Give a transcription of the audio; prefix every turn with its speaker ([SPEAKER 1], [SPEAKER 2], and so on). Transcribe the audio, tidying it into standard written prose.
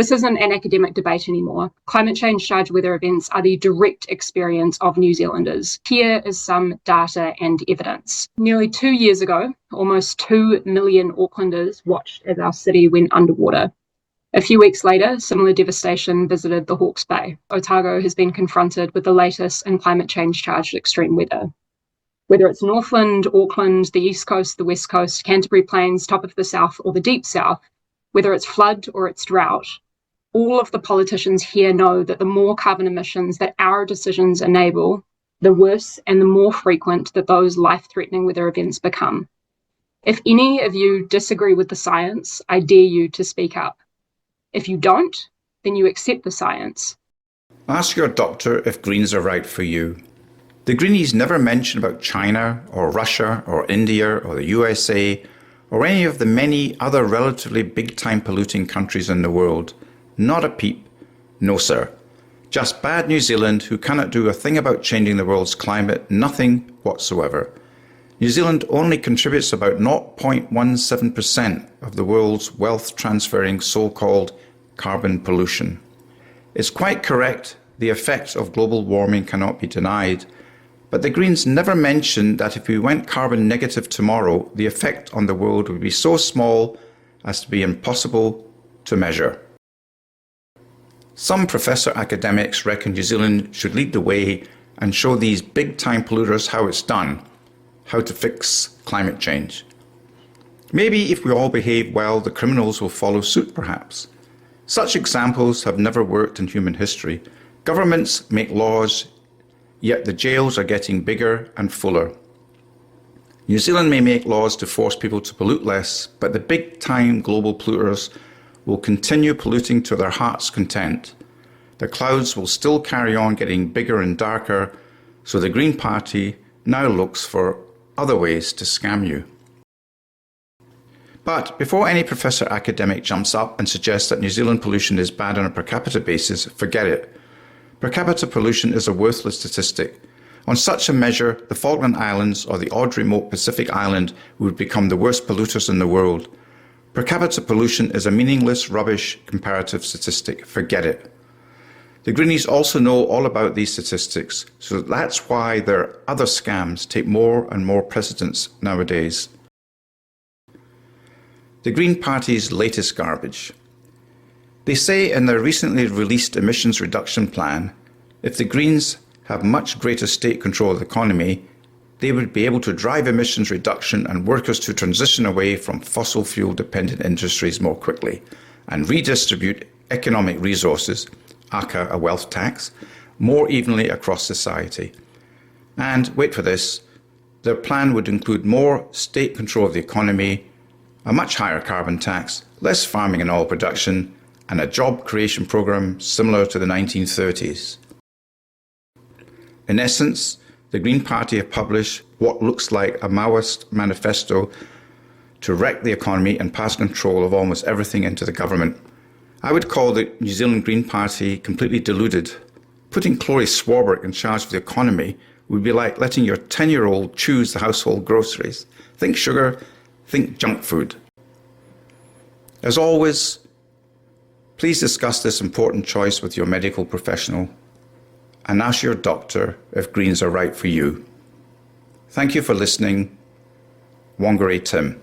[SPEAKER 1] This isn't an academic debate anymore. Climate change-charged weather events are the direct experience of New Zealanders. Here is some data and evidence. Nearly 2 years ago, almost 2 million Aucklanders watched as our city went underwater. A few weeks later, similar devastation visited the Hawke's Bay. Otago has been confronted with the latest in climate change-charged extreme weather. Whether it's Northland, Auckland, the East Coast, the West Coast, Canterbury Plains, top of the South, or the Deep South, whether it's flood or it's drought, all of the politicians here know that the more carbon emissions that our decisions enable, the worse and the more frequent that those life-threatening weather events become. If any of you disagree with the science, I dare you to speak up. If you don't, then you accept the science.
[SPEAKER 2] Ask your doctor if greens are right for you. The greenies never mention about China or Russia or India or the USA or any of the many other relatively big-time polluting countries in the world. Not a peep. No, sir. Just bad New Zealand who cannot do a thing about changing the world's climate, nothing whatsoever. New Zealand only contributes about 0.17% of the world's wealth-transferring so-called carbon pollution. It's quite correct, the effects of global warming cannot be denied, but the Greens never mention that if we went carbon negative tomorrow, the effect on the world would be so small as to be impossible to measure. Some professor academics reckon New Zealand should lead the way and show these big-time polluters how it's done, how to fix climate change. Maybe if we all behave well, the criminals will follow suit perhaps. Such examples have never worked in human history. Governments make laws, yet the jails are getting bigger and fuller. New Zealand may make laws to force people to pollute less, but the big-time global polluters will continue polluting to their heart's content. The clouds will still carry on getting bigger and darker, so the Green Party now looks for other ways to scam you. But before any professor academic jumps up and suggests that New Zealand pollution is bad on a per capita basis, forget it. Per capita pollution is a worthless statistic. On such a measure, the Falkland Islands or the odd remote Pacific island would become the worst polluters in the world. Per capita pollution is a meaningless, rubbish comparative statistic. Forget it. The Greenies also know all about these statistics, so that's why their other scams take more and more precedence nowadays. The Green Party's latest garbage. They say in their recently released emissions reduction plan, if the Greens have much greater state control of the economy, they would be able to drive emissions reduction and workers to transition away from fossil fuel dependent industries more quickly and redistribute economic resources, aka a wealth tax, more evenly across society. And, wait for this, their plan would include more state control of the economy, a much higher carbon tax, less farming and oil production, and a job creation program similar to the 1930s. In essence, the Green Party have published what looks like a Maoist manifesto to wreck the economy and pass control of almost everything into the government. I would call the New Zealand Green Party completely deluded. Putting Chlöe Swarbrick in charge of the economy would be like letting your 10-year-old choose the household groceries. Think sugar, think junk food. As always, please discuss this important choice with your medical professional and ask your doctor if greens are right for you. Thank you for listening. WhangāreiTim.